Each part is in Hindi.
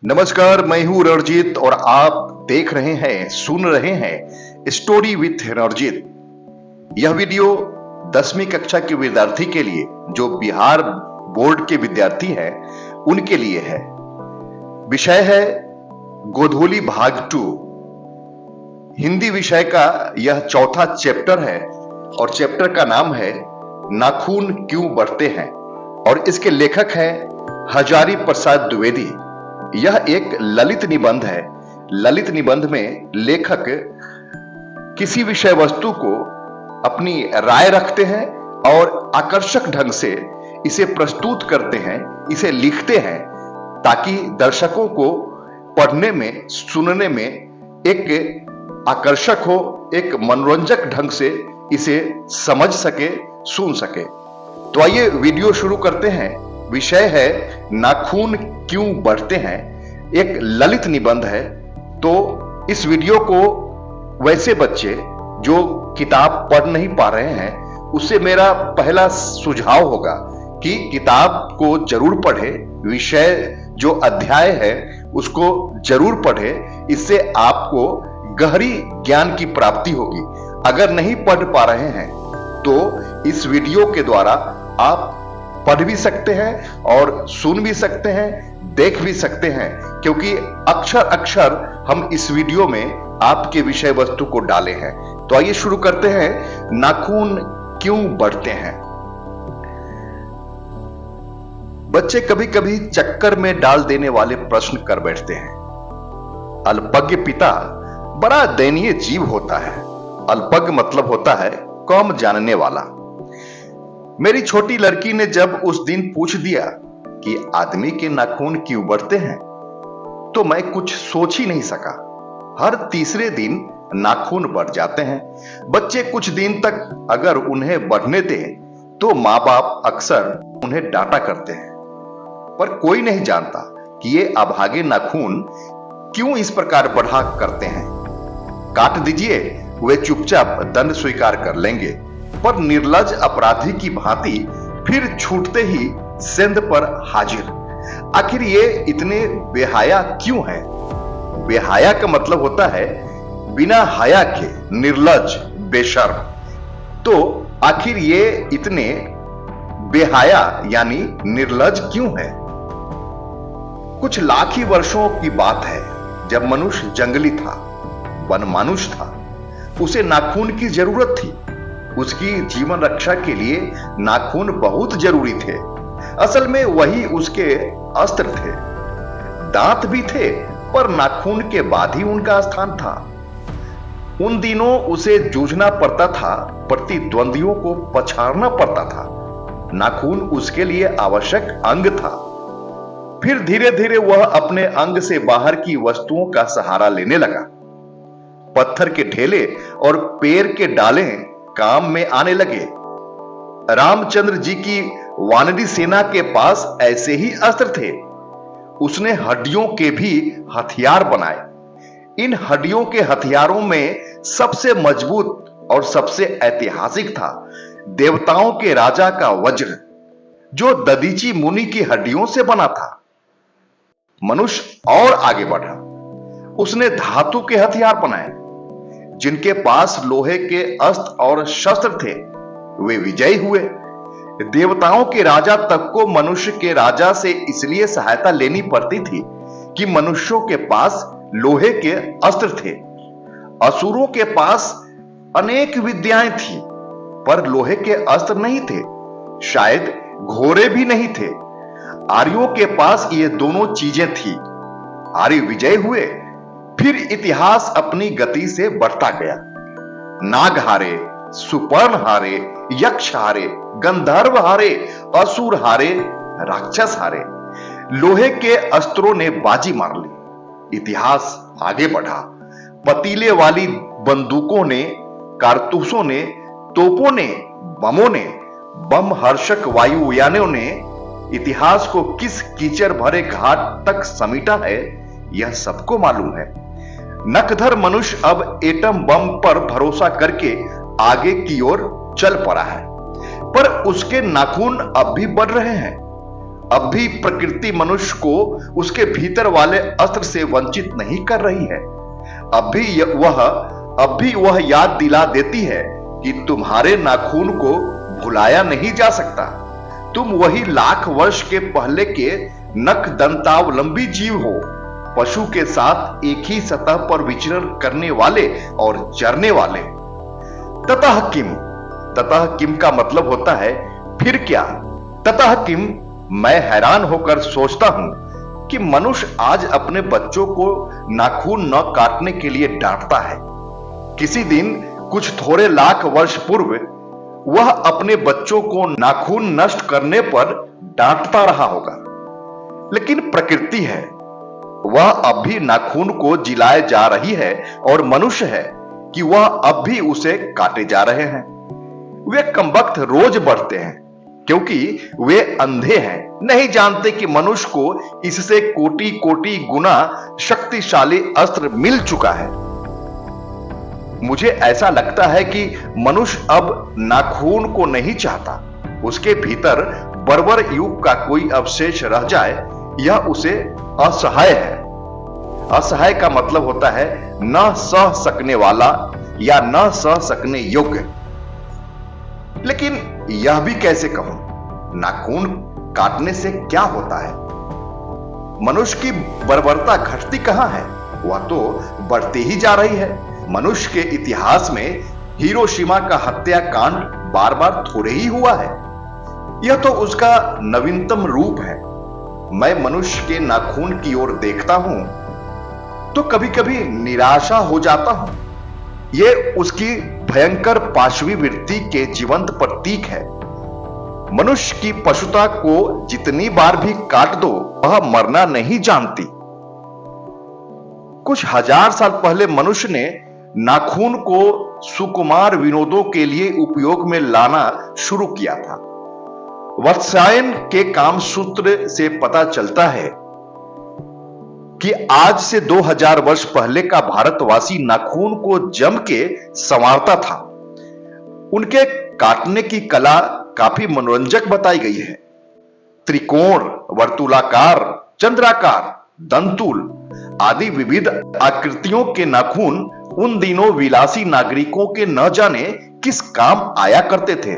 नमस्कार, मैं हूं रणजीत और आप देख रहे हैं सुन रहे हैं स्टोरी विथ रणजीत। यह वीडियो 10वीं कक्षा के विद्यार्थी के लिए जो बिहार बोर्ड के विद्यार्थी हैं उनके लिए है। विषय है गोधूली भाग 2। हिंदी विषय का यह चौथा चैप्टर है और चैप्टर का नाम है नाखून क्यों बढ़ते हैं और इसके लेखक हैं हजारी प्रसाद द्विवेदी। यह एक ललित निबंध है। ललित निबंध में लेखक किसी विषय वस्तु को अपनी राय रखते हैं और आकर्षक ढंग से इसे प्रस्तुत करते हैं, इसे लिखते हैं ताकि दर्शकों को पढ़ने में, सुनने में एक आकर्षक हो, एक मनोरंजक ढंग से इसे समझ सके, सुन सके। तो आइए वीडियो शुरू करते हैं। विषय है नाखून क्यों बढ़ते हैं, एक ललित निबंध है। तो इस वीडियो को वैसे बच्चे जो किताब पढ़ नहीं पा रहे हैं उससे मेरा पहला सुझाव होगा कि किताब को जरूर पढ़े, विषय जो अध्याय है उसको जरूर पढ़े। इससे आपको गहरी ज्ञान की प्राप्ति होगी। अगर नहीं पढ़ पा रहे हैं तो इस वीडियो के द्वारा आप पढ़ भी सकते हैं और सुन भी सकते हैं, देख भी सकते हैं, क्योंकि अक्षर अक्षर हम इस वीडियो में आपके विषय वस्तु को डाले हैं। तो आइए शुरू करते हैं। नाखून क्यों बढ़ते हैं। बच्चे कभी कभी चक्कर में डाल देने वाले प्रश्न कर बैठते हैं। अल्पज्ञ पिता बड़ा दयनीय जीव होता है। अल्पज्ञ मतलब होता है कम जानने वाला। मेरी छोटी लड़की ने जब उस दिन पूछ दिया कि आदमी के नाखून क्यों बढ़ते हैं तो मैं कुछ सोच ही नहीं सका। हर तीसरे दिन नाखून बढ़ जाते हैं। बच्चे कुछ दिन तक अगर उन्हें बढ़ने दें तो माँ बाप अक्सर उन्हें डांटा करते हैं, पर कोई नहीं जानता कि ये अभागे नाखून क्यों इस प्रकार बढ़ा करते हैं। काट दीजिए, वे चुपचाप दंड स्वीकार कर लेंगे, पर निर्लज अपराधी की भांति फिर छूटते ही सेंध पर हाजिर। आखिर ये इतने बेहया क्यों हैं? बेहया का मतलब होता है बिना हया के, निर्लज, बेशर्म। तो आखिर ये इतने बेहया यानी निर्लज क्यों है? कुछ लाख ही वर्षों की बात है जब मनुष्य जंगली था, वनमानुष था। उसे नाखून की जरूरत थी। उसकी जीवन रक्षा के लिए नाखून बहुत जरूरी थे। असल में वही उसके अस्त्र थे। दांत भी थे, पर नाखून के बाद ही उनका स्थान था। उन दिनों उसे जूझना पड़ता था, प्रतिद्वंदियों को पछाड़ना पड़ता था। नाखून उसके लिए आवश्यक अंग था। फिर धीरे धीरे वह अपने अंग से बाहर की वस्तुओं का सहारा लेने लगा। पत्थर के ढेले और पेड़ के डालें काम में आने लगे। रामचंद्र जी की वानरी सेना के पास ऐसे ही अस्त्र थे। उसने हड्डियों के भी हथियार बनाए। इन हड्डियों के हथियारों में सबसे मजबूत और सबसे ऐतिहासिक था देवताओं के राजा का वज्र, जो ददीची मुनि की हड्डियों से बना था। मनुष्य और आगे बढ़ा। उसने धातु के हथियार बनाए। जिनके पास लोहे के अस्त्र और शस्त्र थे वे विजयी हुए। देवताओं के राजा तक को मनुष्य के राजा से इसलिए सहायता लेनी पड़ती थी कि मनुष्यों के पास लोहे के अस्त्र थे। असुरों के पास अनेक विद्याएं थी, पर लोहे के अस्त्र नहीं थे। शायद घोड़े भी नहीं थे। आर्यों के पास ये दोनों चीजें थी। आर्य विजय हुए। फिर इतिहास अपनी गति से बढ़ता गया। नाग हारे, सुपर्ण हारे, यक्ष हारे, गंधर्व हारे, असुर हारे, राक्षस हारे। लोहे के अस्त्रों ने बाजी मार ली। इतिहास आगे बढ़ा। पतीले वाली बंदूकों ने, कारतूसों ने, तोपों ने, बमों ने, बम हर्षक वायुयानों ने इतिहास को किस कीचड़ भरे घाट तक समेटा है यह सबको मालूम है। नकधर मनुष्य अब एटम बम पर भरोसा करके आगे की ओर चल पड़ा है, पर उसके नाखून अब भी बढ़ रहे हैं। अब भी प्रकृति मनुष्य को उसके भीतर वाले अस्त्र से वंचित नहीं कर रही है। अब भी वह याद दिला देती है कि तुम्हारे नाखून को भुलाया नहीं जा सकता। तुम वही लाख वर्ष के पहले के नख दंतावलंबी जीव हो, पशु के साथ एक ही सतह पर विचरण करने वाले और चरने वाले। ततः किम का मतलब होता है फिर क्या। ततः किम, मैं हैरान होकर सोचता हूं कि मनुष्य आज अपने बच्चों को नाखून न काटने के लिए डांटता है। किसी दिन कुछ थोड़े लाख वर्ष पूर्व वह अपने बच्चों को नाखून नष्ट करने पर डांटता रहा होगा। लेकिन प्रकृति है, वह अब भी नाखून को जिलाए जा रही है और मनुष्य है कि वह अब भी उसे काटे जा रहे हैं। वे कमबख्त रोज बढ़ते हैं क्योंकि वे अंधे हैं, नहीं जानते कि मनुष्य को इससे कोटि कोटि गुना शक्तिशाली अस्त्र मिल चुका है। मुझे ऐसा लगता है कि मनुष्य अब नाखून को नहीं चाहता। उसके भीतर बर्बर युग का कोई अवशेष रह जाए, यह उसे असहाय है। असहाय का मतलब होता है न सह सकने वाला या न सह सकने योग्य। लेकिन यह भी कैसे कहूं, नाखून काटने से क्या होता है? मनुष्य की बर्बरता घटती कहां है, वह तो बढ़ती ही जा रही है। मनुष्य के इतिहास में हिरोशिमा का हत्याकांड बार बार थोड़े ही हुआ है। यह तो उसका नवीनतम रूप है। मैं मनुष्य के नाखून की ओर देखता हूं तो कभी कभी निराशा हो जाता हूं। यह उसकी भयंकर पाशवी वृत्ति के जीवंत प्रतीक है। मनुष्य की पशुता को जितनी बार भी काट दो, वह मरना नहीं जानती। कुछ हजार साल पहले मनुष्य ने नाखून को सुकुमार विनोदों के लिए उपयोग में लाना शुरू किया था। वात्स्यायन के काम सूत्र से पता चलता है कि आज से 2000 वर्ष पहले का भारतवासी नाखून को जम के संवारता था। उनके काटने की कला काफी मनोरंजक बताई गई है। त्रिकोण, वर्तुलाकार, चंद्राकार, दंतुल आदि विविध आकृतियों के नाखून उन दिनों विलासी नागरिकों के न जाने किस काम आया करते थे।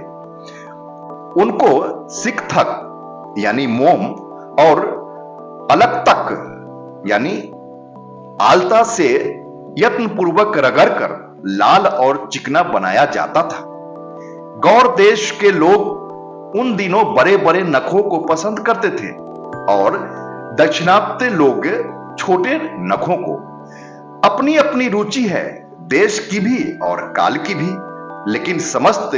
उनको सिकथक यानी मोम और अलकतक यानी आलता से यत्नपूर्वक रगड़कर लाल और चिकना बनाया जाता था। गौर देश के लोग उन दिनों बड़े बड़े नखों को पसंद करते थे और दक्षिणात्य लोग छोटे नखों को। अपनी अपनी रुचि है, देश की भी और काल की भी। लेकिन समस्त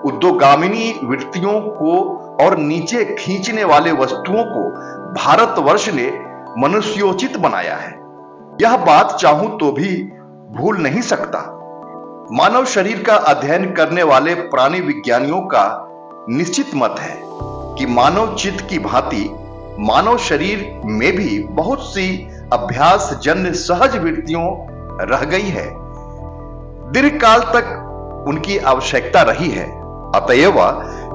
उद्योगामिनी वृत्तियों को और नीचे खींचने वाले वस्तुओं को भारतवर्ष ने मनुष्योचित बनाया है। यह बात चाहूं तो भी भूल नहीं सकता। मानव शरीर का अध्ययन करने वाले प्राणी विज्ञानियों का निश्चित मत है कि मानव चित्त की भांति मानव शरीर में भी बहुत सी अभ्यास जन्य सहज वृत्तियों रह गई है। दीर्घकाल तक उनकी आवश्यकता रही है। अतएव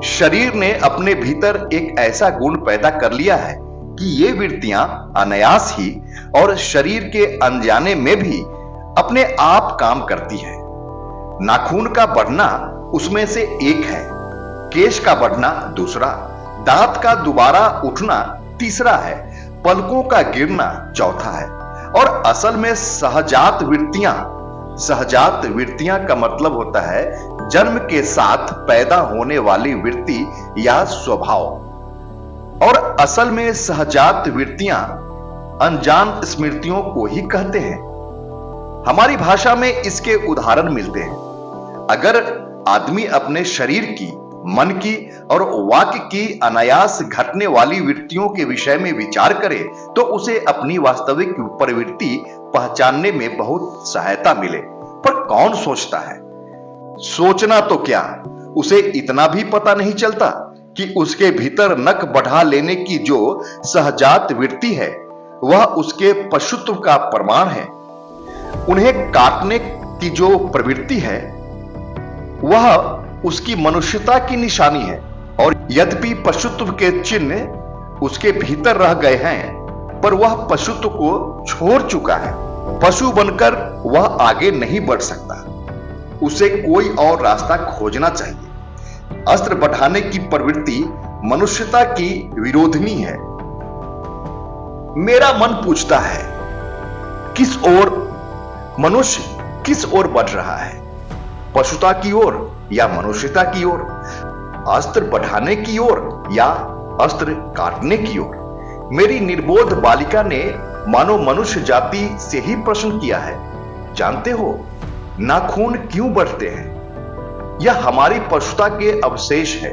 शरीर ने अपने भीतर एक ऐसा गुण पैदा कर लिया है कि ये वृत्तियां अनायास ही और शरीर के अनजाने में भी अपने आप काम करती है। नाखून का बढ़ना उसमें से एक है, केश का बढ़ना दूसरा, दांत का दोबारा उठना तीसरा है, पलकों का गिरना चौथा है। और असल में सहजात वृत्तियां का मतलब होता है जन्म के साथ पैदा होने वाली वृत्ति या स्वभाव। और असल में सहजात वृत्तियां अनजान स्मृतियों को ही कहते हैं। हमारी भाषा में इसके उदाहरण मिलते हैं। अगर आदमी अपने शरीर की, मन की और वाक्य की अनायास घटने वाली वृत्तियों के विषय में विचार करे तो उसे अपनी वास्तविक प्रवृत्ति पहचानने में बहुत सहायता मिले। पर कौन सोचता है? सोचना तो क्या, उसे इतना भी पता नहीं चलता कि उसके भीतर नख बढ़ा लेने की जो सहजात वृत्ति है वह उसके पशुत्व का प्रमाण है। उन्हें काटने की जो प्रवृत्ति है वह उसकी मनुष्यता की निशानी है। और यद्यपि पशुत्व के चिन्ह उसके भीतर रह गए हैं, पर वह पशुत्व को छोड़ चुका है। पशु बनकर वह आगे नहीं बढ़ सकता। उसे कोई और रास्ता खोजना चाहिए। अस्त्र बढ़ाने की प्रवृत्ति मनुष्यता की विरोधिनी है। मेरा मन पूछता है, किस ओर मनुष्य किस ओर बढ़ रहा है? पशुता की ओर या मनुष्यता की ओर? अस्त्र बढ़ाने की ओर या अस्त्र काटने की ओर? मेरी निर्बोध बालिका ने मानो मनुष्य जाति से ही प्रश्न किया है, जानते हो नाखून क्यों बढ़ते हैं? यह हमारी पशुता के अवशेष है।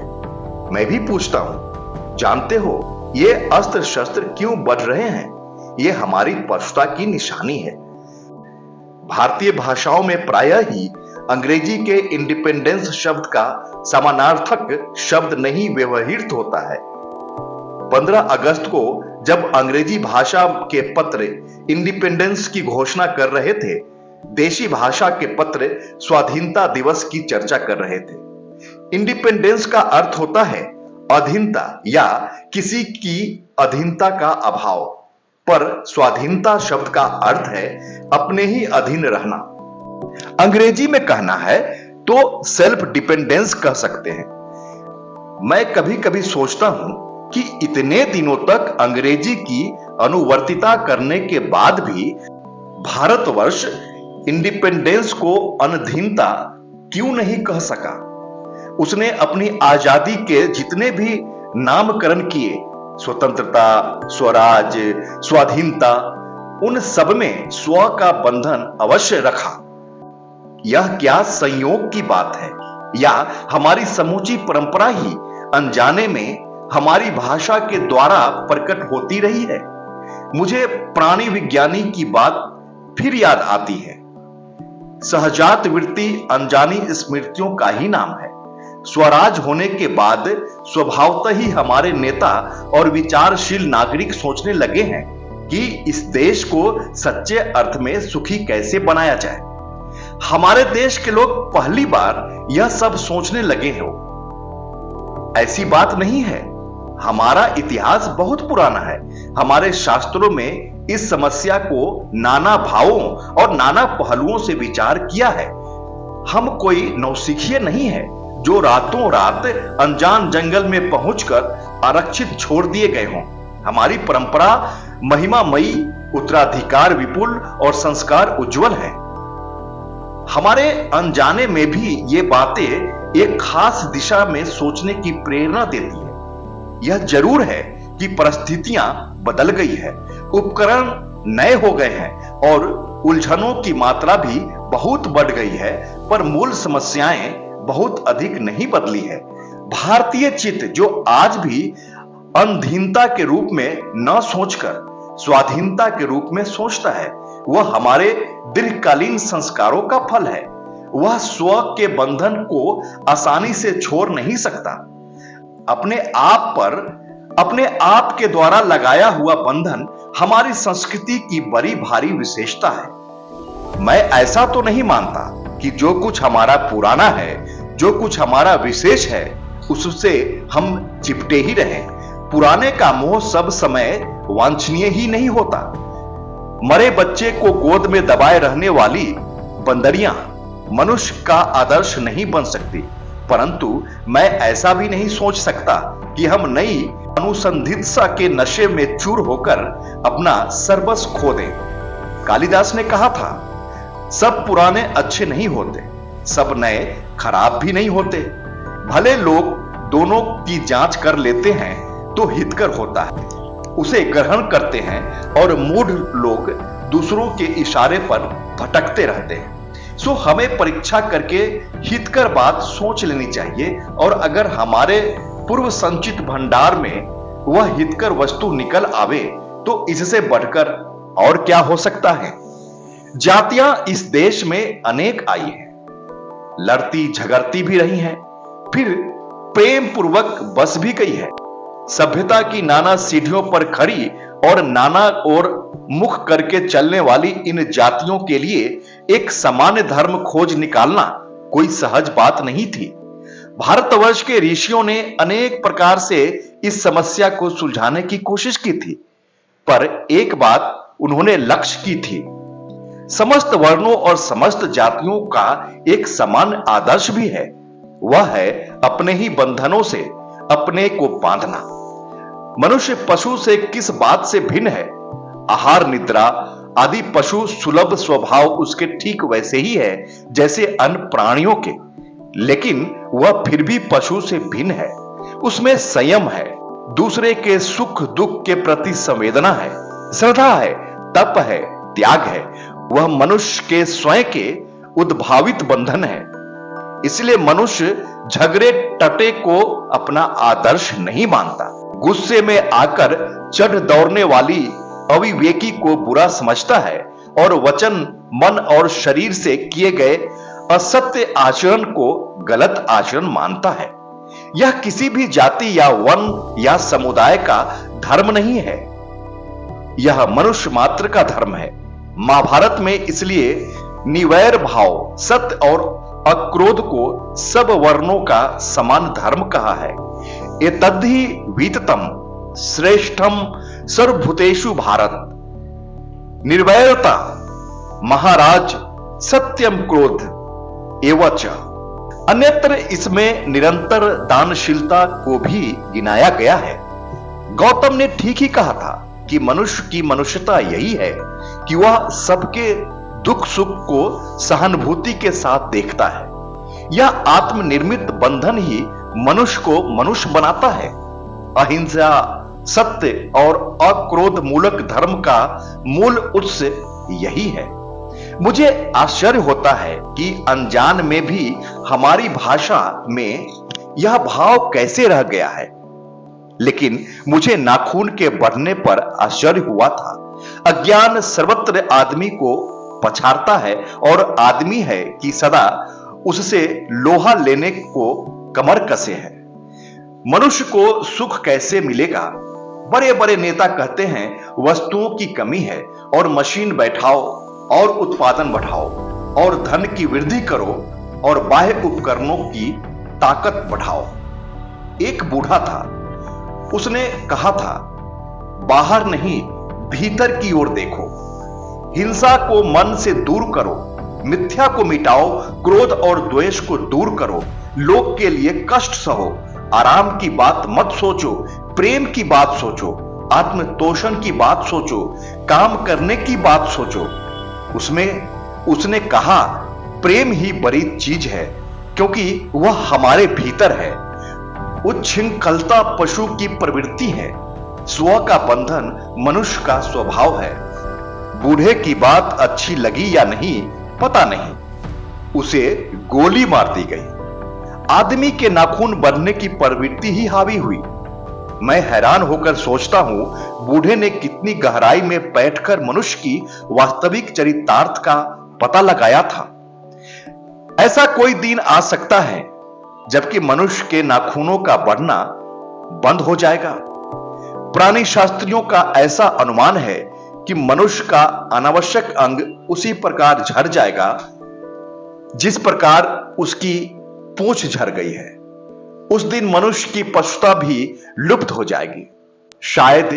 मैं भी पूछता हूं, जानते हो ये अस्त्र शस्त्र क्यों बढ़ रहे हैं? ये हमारी पशुता की निशानी है। भारतीय भाषाओं में प्रायः ही अंग्रेजी के इंडिपेंडेंस शब्द का समानार्थक शब्द नहीं व्यवहृत होता है। 15 अगस्त को जब अंग्रेजी भाषा के पत्र इंडिपेंडेंस की घोषणा कर रहे थे, देशी भाषा के पत्र स्वाधीनता दिवस की चर्चा कर रहे थे। इंडिपेंडेंस का अर्थ होता है अधीनता या किसी की अधीनता का अभाव, पर स्वाधीनता शब्द का अर्थ है अपने ही अधीन रहना। अंग्रेजी में कहना है तो सेल्फ डिपेंडेंस कह सकते हैं। मैं कभी कभी सोचता हूं कि इतने दिनों तक अंग्रेजी की अनुवर्तिता करने के बाद भी भारतवर्ष इंडिपेंडेंस को अनधीनता क्यों नहीं कह सका? उसने अपनी आजादी के जितने भी नामकरण किए, स्वतंत्रता, स्वराज, स्वाधीनता, उन सब में स्व का बंधन अवश्य रखा। यह क्या संयोग की बात है, या हमारी समूची परंपरा ही अनजाने में हमारी भाषा के द्वारा प्रकट होती रही है? मुझे प्राणी विज्ञानी की बात फिर याद आती है। सहजात वृत्ति अनजानी स्मृतियों का ही नाम है। स्वराज होने के बाद स्वभावतः ही हमारे नेता और विचारशील नागरिक सोचने लगे हैं कि इस देश को सच्चे अर्थ में सुखी कैसे बनाया जाए। हमारे देश के लोग पहली बार यह सब सोचने लगे हो। ऐसी बात नहीं है। हमारा इतिहास बहुत पुराना है। हमारे शास्त्रों में इस समस्या को नाना भावों और नाना पहलुओं से विचार किया है। हम कोई नौसिखिए नहीं है जो रातों रात अनजान जंगल में पहुंचकर आरक्षित छोड़ दिए गए हों। हमारी परंपरा महिमामयी, उत्तराधिकार विपुल और संस्कार उज्जवल है। हमारे अनजाने में भी ये बातें एक खास दिशा में सोचने की प्रेरणा देती है। यह जरूर है कि परिस्थितियां बदल गई है, उपकरण नए हो गए हैं और उलझनों की मात्रा भी बहुत बढ़ गई है, पर मूल समस्याएं बहुत अधिक नहीं बदली है। भारतीय चित्त जो आज भी अधीनता के रूप में न सोचकर स्वाधीनता के रूप में सोचता है, वह हमारे दीर्घकालीन संस्कारों का फल है। वह स्व के बंधन को आसानी से छोड़ नहीं सकता। अपने आप के द्वारा लगाया हुआ बंधन हमारी संस्कृति की बड़ी भारी विशेषता है। मैं ऐसा तो नहीं मानता कि जो कुछ हमारा पुराना है, जो कुछ हमारा विशेष है, उससे हम चिपटे ही रहें। पुराने का मोह सब समय वांछनीय ही नहीं होता। मरे बच्चे को गोद में दबाए रहने वाली बंदरियां मनुष्य का आदर्श नहीं बन सकती, परंतु मैं ऐसा भी नहीं सोच सकता कि हम नई अनुसंधित्सा के नशे में चूर होकर अपना सर्वस्व खो दें। कालिदास ने कहा था, सब पुराने अच्छे नहीं होते, सब नए खराब भी नहीं होते। भले लोग दोनों की जांच कर लेते हैं तो हितकर होता है, उसे ग्रहण करते हैं, और मूढ़ लोग दूसरों के इशारे पर भटकते रहते हैं। सो हमें परीक्षा करके हितकर बात सोच लेनी चाहिए, और अगर हमारे पूर्व संचित भंडार में वह हितकर वस्तु निकल आवे तो इससे बढ़कर और क्या हो सकता है। जातियां इस देश में अनेक आई हैं, लड़ती झगड़ती भी रही हैं, फिर प्रेम पूर्वक बस भी गई है। सभ्यता की नाना सीढ़ियों पर खड़ी और नाना ओर मुख करके चलने वाली इन जातियों के लिए एक सामान्य धर्म खोज निकालना कोई सहज बात नहीं थी। भारतवर्ष के ऋषियों ने अनेक प्रकार से इस समस्या को सुलझाने की कोशिश की थी, पर एक बात उन्होंने लक्ष्य की थी। समस्त वर्णों और समस्त जातियों का एक समान आदर्श भी है, वह है अपने ही बंधनों से अपने को बांधना। मनुष्य पशु से किस बात से भिन्न है? आहार निद्रा आदि पशु सुलभ स्वभाव उसके ठीक वैसे ही है जैसे अन्य प्राणियों के, लेकिन वह फिर भी पशु से भिन्न है। उसमें संयम है, दूसरे के सुख दुख के प्रति संवेदना है, श्रद्धा है, तप है, त्याग है। वह मनुष्य के स्वयं के उद्भावित बंधन है। इसलिए मनुष्य झगड़े टटे को अपना आदर्श नहीं मानता। गुस्से में आकर चढ़ दौड़ने वाली अविवेकी को बुरा समझता है और वचन, मन और शरीर से किए गए असत्य आचरण को गलत आचरण मानता है। यह किसी भी जाति या वर्ण या समुदाय का धर्म नहीं है, यह मनुष्य मात्र का धर्म है। महाभारत में इसलिए निवैर भाव, सत्य और अक्रोध को सब वर्णों का समान धर्म कहा है। एतद्धि वीततम श्रेष्ठम सर्वभूतेषु भारत। निर्वैरता महाराज सत्यम क्रोध एवच। अन्यत्र इसमें निरंतर दानशीलता को भी गिनाया गया है। गौतम ने ठीक ही कहा था कि मनुष्य की मनुष्यता यही है कि वह सबके दुख सुख को सहानुभूति के साथ देखता है। यह आत्मनिर्मित बंधन ही मनुष्य को मनुष्य बनाता है। अहिंसा, सत्य और अक्रोध मूलक धर्म का मूल उत्स यही है। मुझे आश्चर्य होता है कि अनजान में भी हमारी भाषा में यह भाव कैसे रह गया है, लेकिन मुझे नाखून के बढ़ने पर आश्चर्य हुआ था। अज्ञान सर्वत्र आदमी को पछाड़ता है और आदमी है कि सदा उससे लोहा लेने को कमर कसे है। मनुष्य को सुख कैसे मिलेगा? बड़े बड़े नेता कहते हैं वस्तुओं की कमी है और मशीन बैठाओ और उत्पादन बढ़ाओ और धन की वृद्धि करो और बाह्य उपकरणों की ताकत बढ़ाओ। एक बूढ़ा था, उसने कहा था, बाहर नहीं भीतर की ओर देखो, हिंसा को मन से दूर करो, मिथ्या को मिटाओ, क्रोध और द्वेष को दूर करो, लोग के लिए कष्ट सहो, आराम की बात मत सोचो, प्रेम की बात सोचो, आत्मतोषण की बात सोचो, काम करने की बात सोचो। उसने कहा प्रेम ही बड़ी चीज है क्योंकि वह हमारे भीतर है। उच्छृंखलता पशु की प्रवृत्ति है, स्व का बंधन मनुष्य का स्वभाव है। बूढ़े की बात अच्छी लगी या नहीं पता नहीं, उसे गोली मार दी गई। आदमी के नाखून बढ़ने की प्रवृत्ति ही हावी हुई। मैं हैरान होकर सोचता हूं, बूढ़े ने कितनी गहराई में बैठकर मनुष्य की वास्तविक चरितार्थ का पता लगाया था। ऐसा कोई दिन आ सकता है जबकि मनुष्य के नाखूनों का बढ़ना बंद हो जाएगा। प्राणी शास्त्रियों का ऐसा अनुमान है कि मनुष्य का अनावश्यक अंग उसी प्रकार झड़ जाएगा जिस प्रकार उसकी पूंछ झड़ गई है। उस दिन मनुष्य की पशुता भी लुप्त हो जाएगी। शायद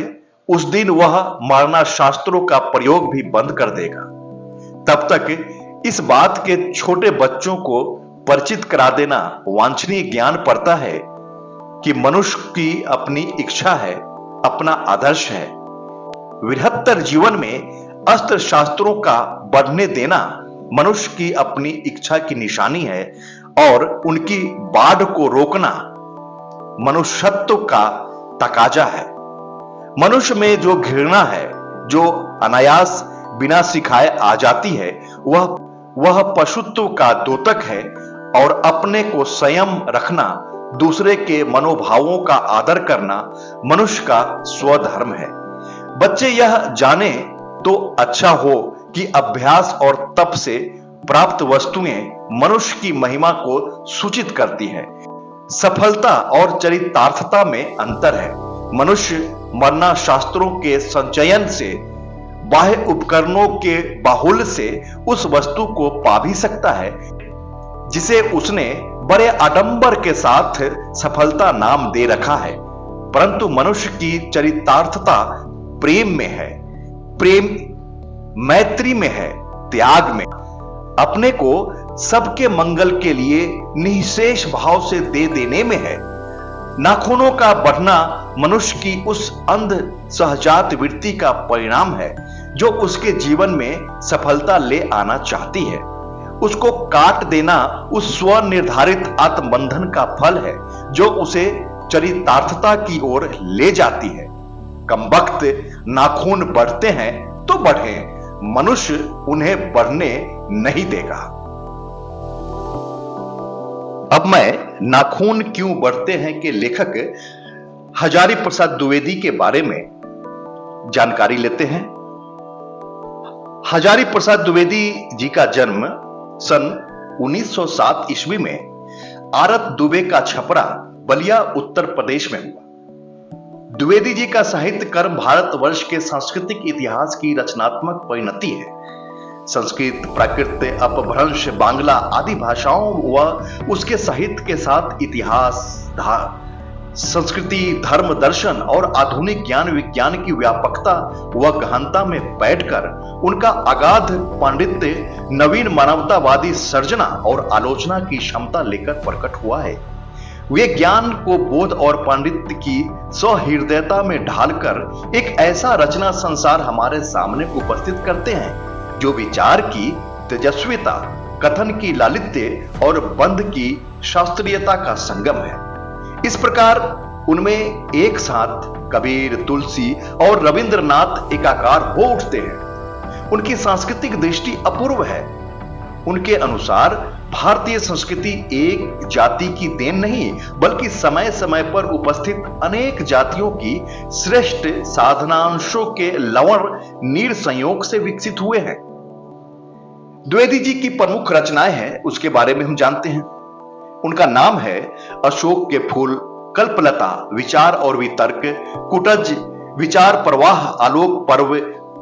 उस दिन वह मारना शास्त्रों का प्रयोग भी बंद कर देगा। तब तक इस बात के छोटे बच्चों को परिचित करा देना वांछनीय ज्ञान पड़ता है कि मनुष्य की अपनी इच्छा है, अपना आदर्श है। बृहत्तर जीवन में अस्त्र शास्त्रों का बढ़ने देना मनुष्य की अपनी इच्छा की निशानी है और उनकी बाढ़ को रोकना मनुष्यत्व का तकाजा है। मनुष्य में जो घृणा है, जो अनायास बिना सिखाए आ जाती है, वह पशुत्व का द्योतक है और अपने को संयम रखना, दूसरे के मनोभावों का आदर करना मनुष्य का स्वधर्म है। बच्चे यह जाने तो अच्छा हो कि अभ्यास और तप से प्राप्त वस्तुएं मनुष्य की महिमा को सूचित करती हैं। सफलता और चरितार्थता में अंतर है। मनुष्य मरना शास्त्रों के संचयन से, बाह्य उपकरणों के बाहुल्य से उस वस्तु को पा भी सकता है जिसे उसने बड़े आडंबर के साथ सफलता नाम दे रखा है, परंतु मनुष्य की चरितार्थता प्रेम में है, प्रेम मैत्री में है, त्याग में, अपने को सबके मंगल के लिए निःशेष भाव से दे देने में है। नाखूनों का बढ़ना मनुष्य की उस अंध सहजात वृत्ति का परिणाम है जो उसके जीवन में सफलता ले आना चाहती है। उसको काट देना उस स्व निर्धारित आत्मबंधन का फल है जो उसे चरितार्थता की ओर ले जाती है। कमबख्त नाखून बढ़ते हैं तो बढ़े, मनुष्य उन्हें बढ़ने नहीं देगा। अब मैं नाखून क्यों बढ़ते हैं के लेखक हजारी प्रसाद द्विवेदी के बारे में जानकारी लेते हैं। हजारी प्रसाद द्विवेदी जी का जन्म सन 1907 ईस्वी में आरत दुबे का छपरा बलिया उत्तर प्रदेश में हुआ। द्विवेदी जी का साहित्य कर्म भारतवर्ष के सांस्कृतिक इतिहास की रचनात्मक परिणति है। संस्कृत, प्राकृत, अपभ्रंश, बांग्ला आदि भाषाओं व उसके साहित्य के साथ इतिहास, संस्कृति, धर्म, दर्शन और आधुनिक ज्ञान विज्ञान की व्यापकता व गहनता में बैठकर उनका अगाध पांडित्य नवीन मानवतावादी सर्जना और आलोचना की क्षमता लेकर प्रकट हुआ है। वे ज्ञान को बोध और पांडित्य की सहृदयता में ढालकर एक ऐसा रचना संसार हमारे सामने उपस्थित करते हैं जो विचार की तेजस्विता, कथन की लालित्य और बंध की शास्त्रीयता का संगम है। इस प्रकार उनमें एक साथ कबीर, तुलसी और रविंद्रनाथ एकाकार हो उठते हैं। उनकी सांस्कृतिक दृष्टि अपूर्व है। उनके अनुसार भारतीय संस्कृति एक जाति की देन नहीं बल्कि समय समय पर उपस्थित अनेक जातियों की श्रेष्ठ साधनांशों के लवण नीर संयोग से विकसित हुए हैं। द्विवेदी जी की प्रमुख रचनाएं हैं, उसके बारे में हम जानते हैं। उनका नाम है अशोक के फूल, कल्पलता, विचार और वितर्क, कुटज, विचार प्रवाह, आलोक पर्व,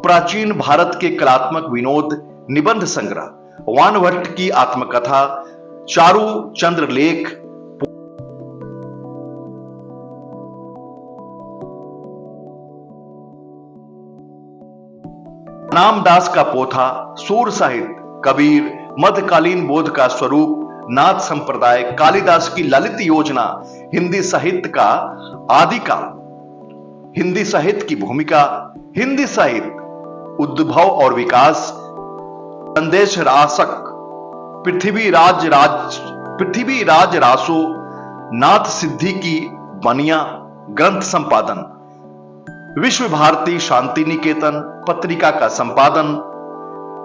प्राचीन भारत के कलात्मक विनोद, निबंध संग्रह, वानभट्ट की आत्मकथा, चारु चंद्रलेख, नामदास का पोथा, सूर साहित्य, कबीर, मध्यकालीन बोध का स्वरूप, नाथ संप्रदाय, कालिदास की ललित योजना, हिंदी साहित्य का आदिकाल, हिंदी साहित्य की भूमिका, हिंदी साहित्य उद्भव और विकास, संदेश रासक, पृथ्वी राज रासो, नाथ सिद्धि की बनिया, ग्रंथ संपादन, विश्व भारती शांति निकेतन पत्रिका का संपादन।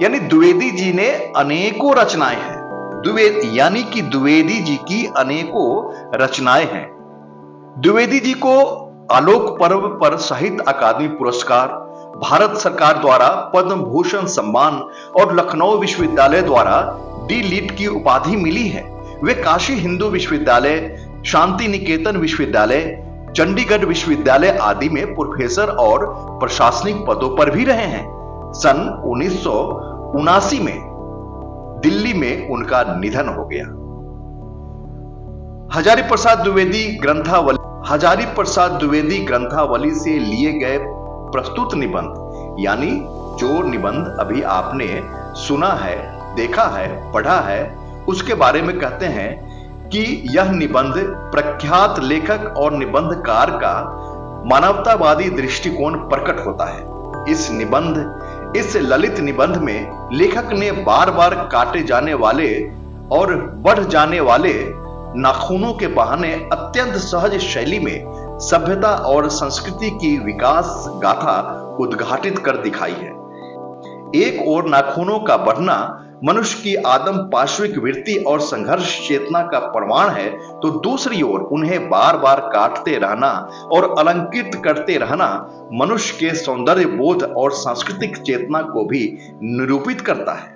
यानी द्विवेदी जी ने अनेकों रचनाएं हैं। द्विवेदी जी की अनेकों रचनाएं हैं। द्विवेदी जी को आलोक पर्व पर साहित्य अकादमी पुरस्कार, भारत सरकार द्वारा पद्म भूषण सम्मान और लखनऊ विश्वविद्यालय द्वारा डी.लिट की उपाधि मिली है। वे काशी हिंदू विश्वविद्यालय, शांति निकेतन विश्वविद्यालय, चंडीगढ़ विश्वविद्यालय आदि में प्रोफेसर और प्रशासनिक पदों पर भी रहे हैं। सन 1979 में दिल्ली में उनका निधन हो गया। हजारी प्रसाद द्विवेदी ग्रंथावली से लिए गए प्रस्तुत निबंध, यानी जो निबंध अभी आपने सुना है, देखा है, पढ़ा है, उसके बारे में कहते हैं कि यह निबंध प्रख्यात लेखक और निबंधकार का मानवतावादी दृष्टिकोण प्रकट होता है। इस ललित निबंध में लेखक ने बार बार काटे जाने वाले और बढ़ जाने वाले नाखूनों के बहाने अत्यंत सहज शैली में सभ्यता और संस्कृति की विकास गाथा उद्घाटित कर दिखाई है। एक ओर नाखूनों का बढ़ना मनुष्य की आदम पाश्विक वृत्ति और संघर्ष चेतना का प्रमाण है, तो दूसरी ओर उन्हें बार बार काटते रहना और अलंकृत करते रहना मनुष्य के सौंदर्य बोध और सांस्कृतिक चेतना को भी निरूपित करता है।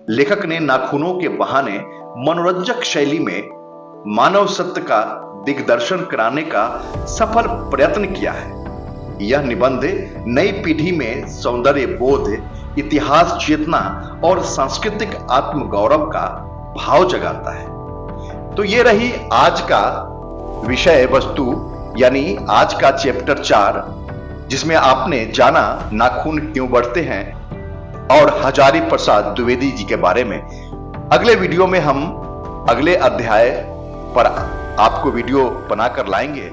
लेखक ने नाखूनों के बहाने मनोरंजक शैली में मानव सत्य का दिग्दर्शन कराने का सफल प्रयत्न किया है। यह निबंध नई पीढ़ी में सौंदर्य बोध, इतिहास चेतना और सांस्कृतिक आत्मगौरव का भाव जगाता है। तो ये रही आज का विषय वस्तु, यानी आज का चैप्टर 4, जिसमें आपने जाना नाखून क्यों बढ़ते हैं और हजारी प्रसाद द्विवेदी जी के बारे में। अगले वीडियो में हम अगले अध्याय पर आपको वीडियो बनाकर लाएंगे।